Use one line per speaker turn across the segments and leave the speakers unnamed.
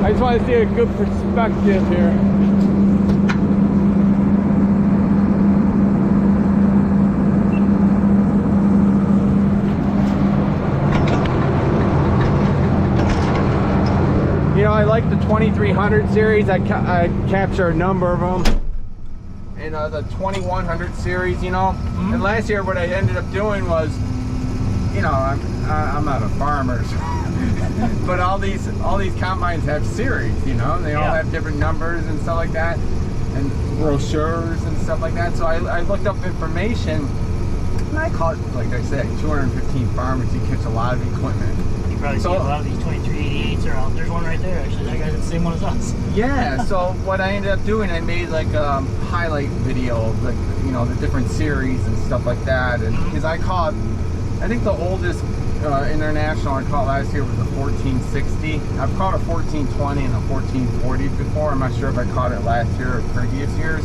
I just want to see a good perspective here. You know, I like the 2300 series. I capture a number of them. And the 2100 series, you know. And last year what I ended up doing was, you know, I'm not a farmer, so but all these combines have series, you know, and they all have different numbers and stuff like that, and brochures and stuff like that. So I looked up information, and I caught, like I said, 215 farmers. You catch a lot of equipment.
You probably see a lot of these 2388s around. There's one right there, actually. That guy's the same one as us.
Yeah. So what I ended up doing, I made like a highlight video of, like, you know, the different series and stuff like that, and because I caught, I think the oldest international I caught last year was a 1460. I've caught a 1420 and a 1440 before. I'm not sure if I caught it last year or previous years.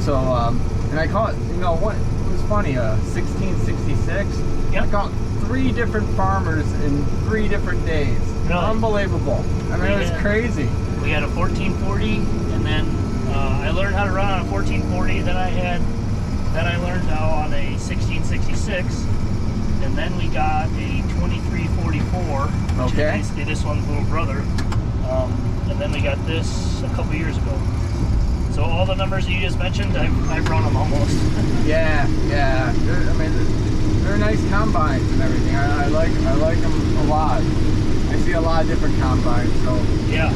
So, and I caught, you know, what it was funny, a 1666. Yep. I caught 3 different farmers in 3 different days. Really? Unbelievable. I mean, it was crazy.
We had a 1440, and then I learned how to run on a 1440. Then I learned how on a 1666. And then we got a 2344, which is basically this one's little brother. And then we got this a couple years ago. So all the numbers you just mentioned, I've run them almost. Yeah.
I mean, they're nice combines and everything. I like them a lot. I see a lot of different combines, so
yeah,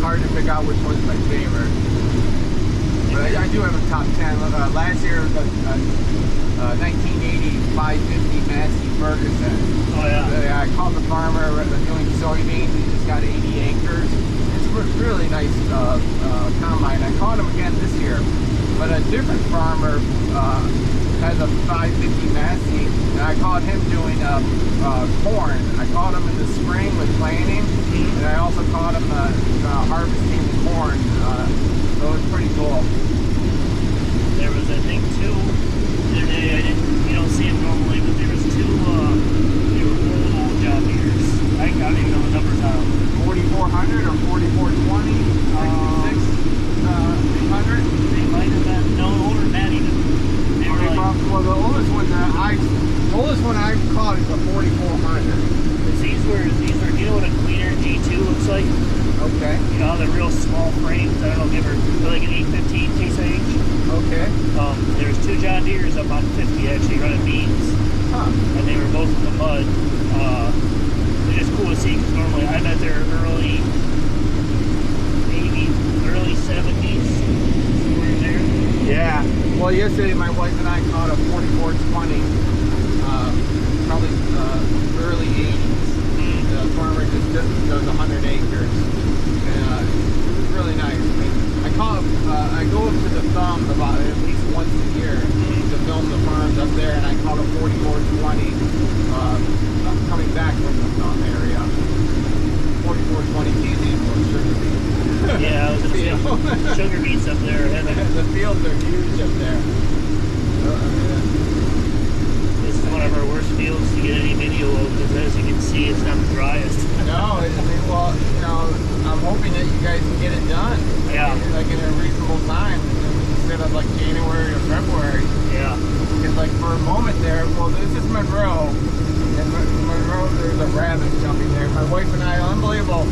hard to pick out which one's my favorite. But I do have a top 10. Last year, 1980 550 Massey Ferguson.
Oh yeah.
I called the farmer doing soybeans. He just got 80 acres. It's a really nice combine. I caught him again this year, but a different farmer has a 550 Massey, and I caught him doing corn. I caught him in the spring with planting, and I also caught him harvesting corn. So it was pretty cool.
There was, I think, 2 the other day. You don't see them normally, but there was 2. They were old John Deere's. I don't even know the numbers on them.
4400 or 4420, 66, 800.
They might have been older than that even. They were like,
well, the oldest one I've caught is a 4400.
These were, you know what a cleaner G2 looks like?
Okay.
You know, the real small frames. I don't know, they're like an 815 case age.
Okay.
There's 2 John Deere's up on 50 actually running beans.
Huh.
And they were both in the mud. It's just cool to see because normally I bet they're early 70s. Somewhere in there.
Yeah. Well, yesterday my wife and I caught a 4420, probably early 80s. The farmer just does 100 acres. And it was really nice. I mean, I go up to the thumb about at least once a year to film the farms up there, and I caught a 4420 coming back from the thumb area. 4420 can't handle sugar beets.
Yeah, I was going to say, sugar beets up there.
The fields are huge up there.
This is one of our worst fields to get any video of because, as you can see, it's not the driest.
No, I mean, well, you know, I'm hoping that you guys can get it done.
Yeah.
Like in a reasonable time instead of like January or February.
Yeah.
Because like for a moment there, well, this is Monroe, and Monroe, there's a rabbit jumping there. My wife and I, unbelievable,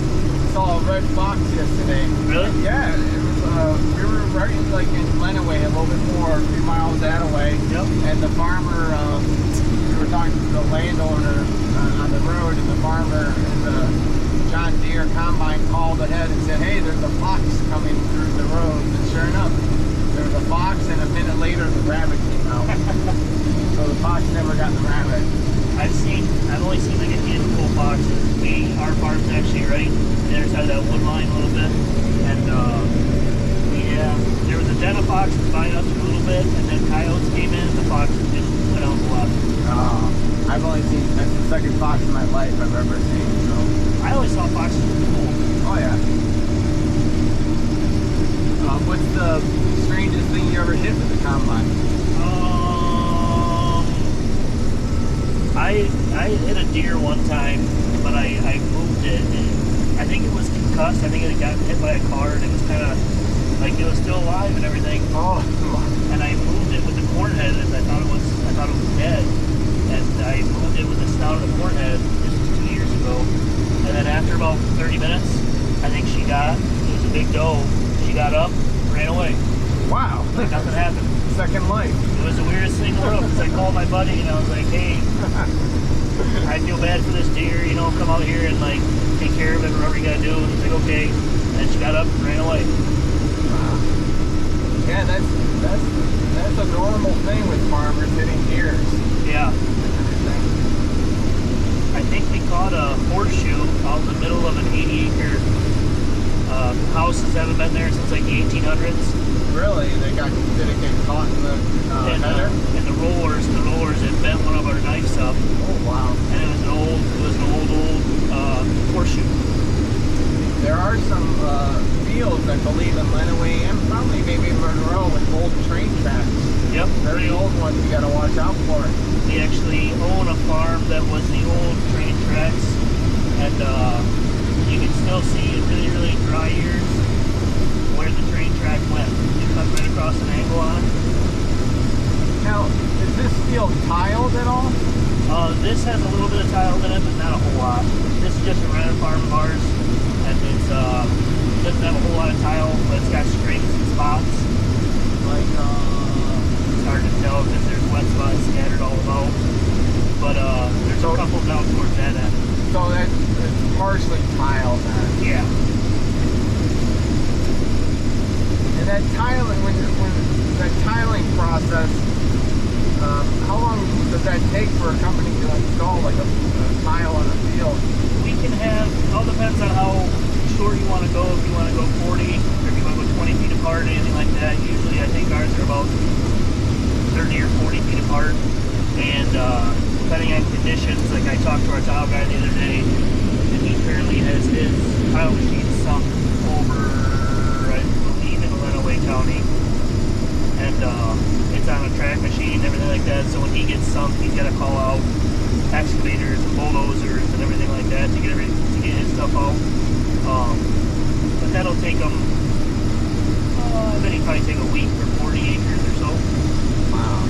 saw a red fox yesterday. Really? Yeah. It was, we were right like in Lenaway, a little bit more, a few miles that away.
Yep.
And the farmer, we were talking to the landowner on the road, and the farmer in the John Deere combine called ahead and said, hey, there's a fox coming through the road. And sure enough, there was a fox, and a minute later the rabbit came out. So the fox never got the rabbit.
I've only seen like a handful of foxes. Our farm's actually right on the other side of that wood line a little bit. And there was a den of foxes by us for a little bit, and then coyotes came in, and the foxes just went out and left.
I've only seen, that's the second fox in my life I've ever seen. So
I always saw foxes in the pool.
Oh yeah. What's the strangest thing you ever hit with the combine?
I hit a deer one time, but I moved it, and I think it was concussed concussed. I think it had gotten hit by a car, and it was kind of like it was still alive and everything.
Oh.
And I moved it with the corn head, as I thought it was dead. And I moved it with the snout of the corn head. This was 2 years ago. And then after about 30 minutes, I think it was a big doe. She got up, ran away.
Wow.
Like nothing happened.
Second life.
It was the weirdest thing in the world, because I called my buddy and I was like, hey, I feel bad for this deer, you know, come out here and like take care of it, whatever you gotta do. And he's like, okay. And she got up and ran away.
Wow. Yeah, that's a normal thing with farmers hitting deers.
Yeah. I think we caught a horseshoe out in the middle of an 80-acre houses haven't been there since like the 1800s.
Really? Did it get caught in the header?
And the rollers had bent one of our knives up.
Oh wow!
And it was an old horseshoe.
There are some fields, I believe, in Lenawee and probably maybe Monroe with old train tracks.
Yep.
Very old ones. You got to watch out for.
We actually own a farm that was the old train tracks, and you can still see in really, really dry years where the train track went. It cut right across an angle on it.
Now, is this field tiled at all?
This has a little bit of tile in it, but not a whole lot. This is just a rented farm of ours, and it doesn't have a whole lot of tile, but it's got strings and spots. Like, it's hard to tell because there's wet spots scattered all about. But there's a couple down towards that end.
So it's partially tiled then.
Yeah.
And that tiling, when that tiling process, how long does that take for a company to install like a tile on a field?
We can have, it all depends on how short you want to go. If you want to go 40, or if you want to go 20 feet apart, anything like that. Usually I think ours are about 30 or 40 feet apart. And depending on conditions, like I talked to our tile guy the other day, and he currently has his tile machine sunk over, I believe, in Lenawee County. And it's on a track machine and everything like that. So when he gets sunk, he's got to call out excavators and bulldozers and everything like that to get his stuff out. But that'll take him, I bet he'd probably take a week for 40 acres or so.
Wow.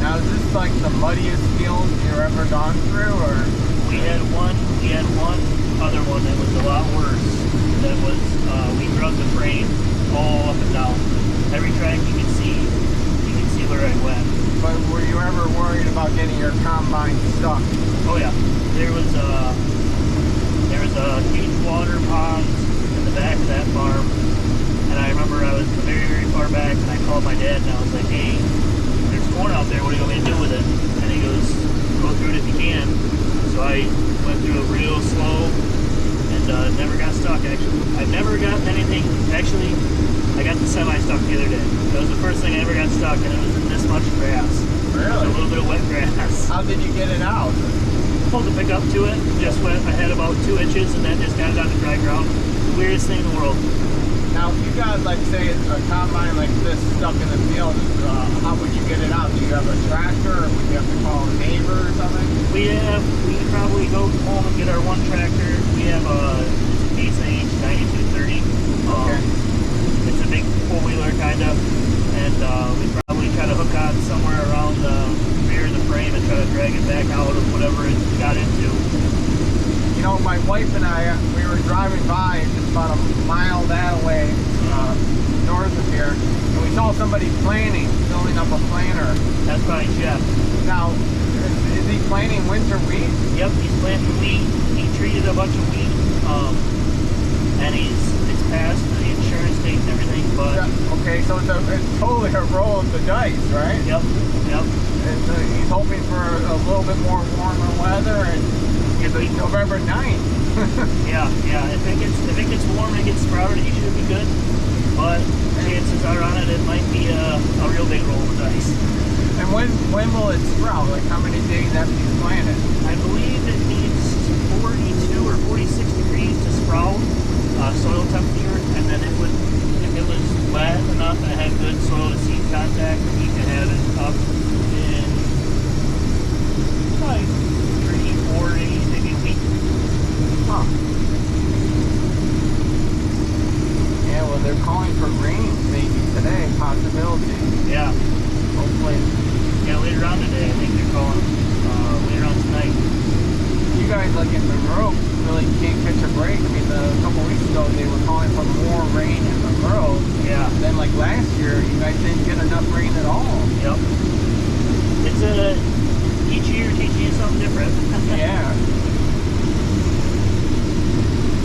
Now is this like the muddiest field you've ever gone through, or?
We had one other one that was a lot worse. That was, we drug the frame all up and down. Every track you could see where I went.
But were you ever worried about getting your combine stuck?
Oh yeah, there was a huge water pond in the back of that farm, and I remember I was very, very far back, and I called my dad and I was like, hey, there's corn out there, what do you want me to do with it? And he goes, go through it if you can. So I went through it real slow and never got stuck. Actually, I've never got anything. Actually, I got the semi stuck the other day. That was the first thing I ever got stuck, and it was in this much grass.
Really?
A little bit of wet grass.
How did you get it out?
Pulled the pickup to it, just went ahead about 2 inches, and then just got it on the dry ground. The weirdest thing in the world.
Now, if you got, like, say, a combine like this stuck in the field, how would you get it out? Do you have a tractor, or would you have to call a neighbor or something?
We could probably go home and get our one tractor. We have a Case H 9230.
Okay.
It's a big four-wheeler, kind of, and we probably try to hook on somewhere around the rear of the frame and try to drag it back out of whatever it got into.
You know, my wife and I, we were driving by just about a mile that way, north of here, and we saw somebody planting, filling up a planter.
That's probably Jeff.
Now, is he planting winter wheat?
Yep, he's planting wheat. He treated a bunch of wheat, and it's passed the insurance date and everything, but...
Yeah, okay, so it's totally a roll of the dice, right?
Yep.
And he's hoping for a little bit more warmer weather, and it's November 9th.
yeah. If it gets warm and it gets sprouted, you should be good. But chances are on it might be a real big roll of the dice.
And when will it sprout? Like how many days after you plant it?
I believe it needs 42 or 46 degrees to sprout, soil temperature, and then it would, if it was wet enough and it had good soil to seed contact, you could have it up in like 3, 4 days, maybe a week.
Huh. Monroe really can't catch a break. I mean, a couple weeks ago they were calling for more rain in Monroe.
Yeah.
Then like last year, you guys didn't get enough rain at all.
Yep. It's each year teaching you something different.
Yeah.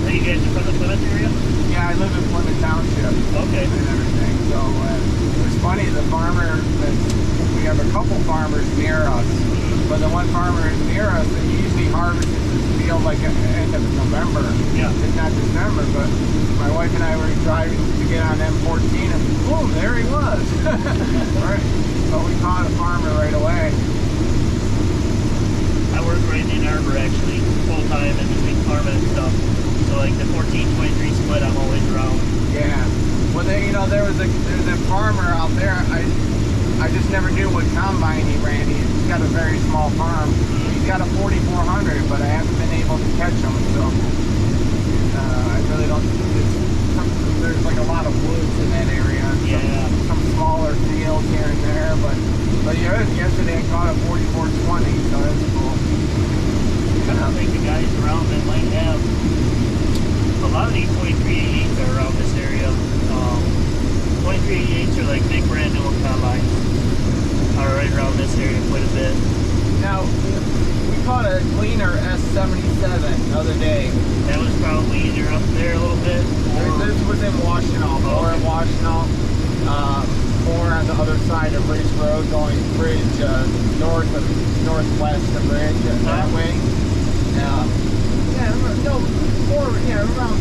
Are you guys from the Plymouth area?
Yeah, I live in Plymouth Township.
Okay.
And everything. So it was funny. The farmer, we have a couple farmers near us, but the one farmer near us, he usually harvests his field like at the end of November.
Yeah.
It's not December, but my wife and I were driving to get on M14, and boom, there he was. Right. So we caught a farmer right away.
I work right in Ann Arbor actually, full time and between farming and stuff. So like the 14-23 split, I'm always around.
Yeah. Well, then, you know, there's a farmer out there. I just never knew what combine he ran. He's got a very small farm. He's got a 4400, but I haven't been able to catch him. So I really don't. There's like a lot of woods in that area.
Yeah.
Some smaller fields here and there, but yeah, yesterday I caught a 4420, so that's cool.
I don't think the guys around that might have. A lot of these 2388s are around this area. 2388s are like big brand new combines. Are right around this area quite a bit.
Now, we caught a Gleaner S77 the other day.
That was probably either up there a little bit.
This was in Washtenaw, more in Washtenaw, more on the other side of Ridge Road, going bridge northwest of Ridge that way. Around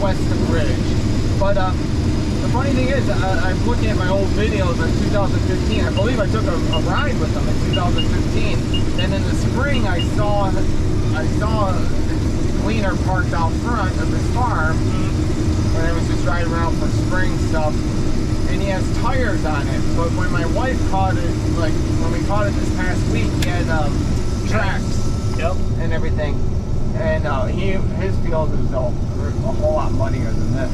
west of Ridge. But the funny thing is, I'm looking at my old videos in 2015. I believe I took a ride with them in 2015. Then in the spring, I saw the Gleaner parked out front of his farm when I was just riding around for spring stuff. And he has tires on it. But when my wife caught it, like when we caught it this past week, he had tracks and everything. And his field is a whole lot muddier than this.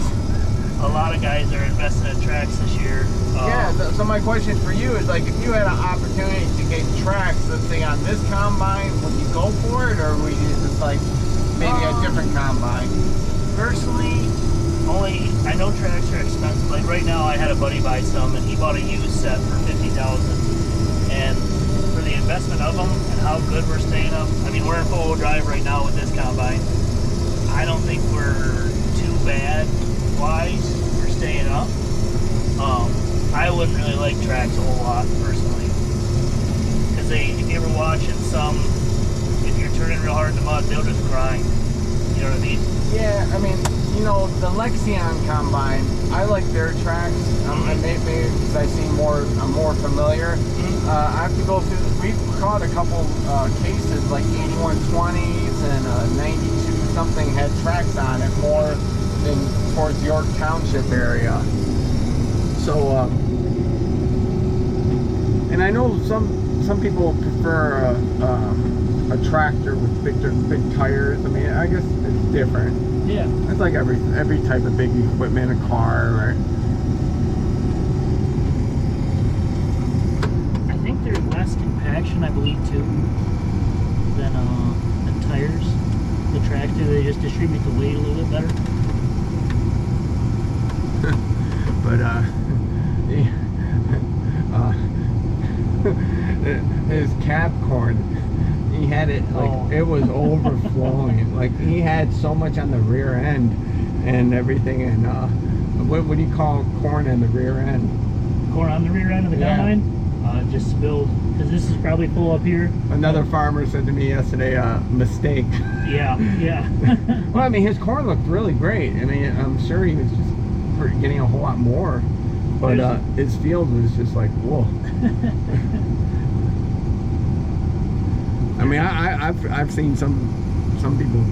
A lot of guys are investing in tracks this year.
Yeah, so my question for you is, like, if you had an opportunity to get tracks, let's say on this combine, would you go for it, or would you just like maybe a different combine?
Personally, I know tracks are expensive. Like right now, I had a buddy buy some, and he bought a used set for $50,000. And for the investment of them and how good we're staying up, I mean, we're in four-wheel drive right now with this combine. I don't think we're too bad wise for staying up. I wouldn't really like tracks a whole lot personally, because if you ever watching if you're turning real hard in the mud, they'll just grind. You know what I mean?
Yeah, I mean, you know, the Lexion combine, I like their tracks. Maybe because I'm more familiar. I have to go through. We've caught a couple cases like 8120s and 92 something had tracks on it, more than towards York Township area. So, and I know some people prefer a tractor with big tires. I mean, I guess it's different.
Yeah.
It's like every type of big equipment, a car, right?
I think there's less compaction, I believe, too, than tires. The tractor, they just distribute the weight a little bit better.
But his cap corn, he had it like it was overflowing. Like he had so much on the rear end and everything. And what do you call corn in the rear end?
Corn on the rear end of the combine? Just spilled, because this is probably full up here.
Another farmer said to me yesterday, mistake.
Yeah.
Well, I mean, his corn looked really great. I mean, I'm sure he was just getting a whole lot more, but his field was just like, whoa. I mean, I've seen some people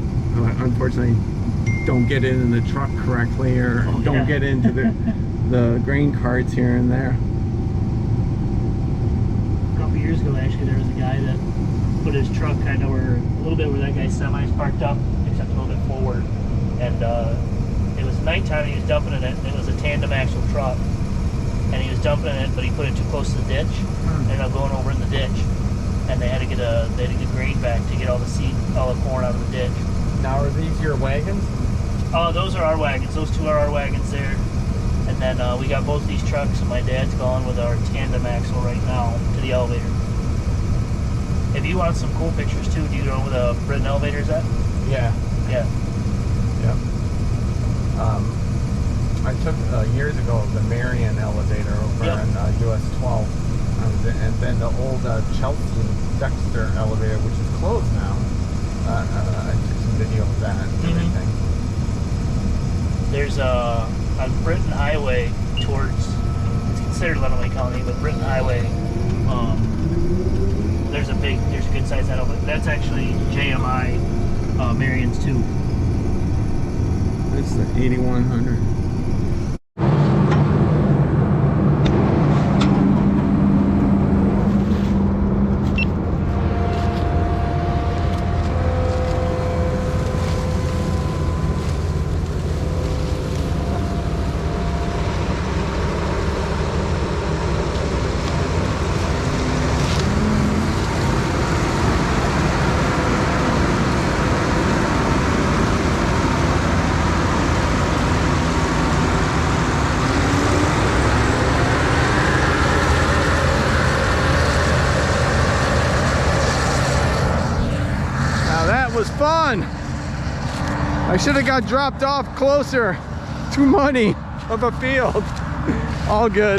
unfortunately don't get in the truck correctly, or don't get into the grain carts here and there.
A couple years ago, actually, there was a guy that put his truck kind of a little bit where that guy's semi's parked up, except a little bit forward, and it was nighttime. He was dumping in it. It was a tandem axle truck, and he was dumping in it, but he put it too close to the ditch, and ended up going over in the ditch. And they had to get grain back to get all the seed all the corn out of the ditch.
Now, are these your wagons?
Those are our wagons. Those two are our wagons there. And then we got both these trucks, and my dad's gone with our tandem axle right now to the elevator. If you want some cool pictures too, do you know where the Britain elevator is at?
Yeah.
Yeah.
Yep. I took years ago the Marion elevator over
Yep.
on US 12. And then the old Chelsea Dexter elevator, which is closed now. I took some video of that and everything.
There's on Britain Highway towards, it's considered Lenawee County, but Britain Highway, there's a good size elevator. That's actually JMI Marion's too.
It's the 8100. Was fun. I should have got dropped off closer to money of a field. All good.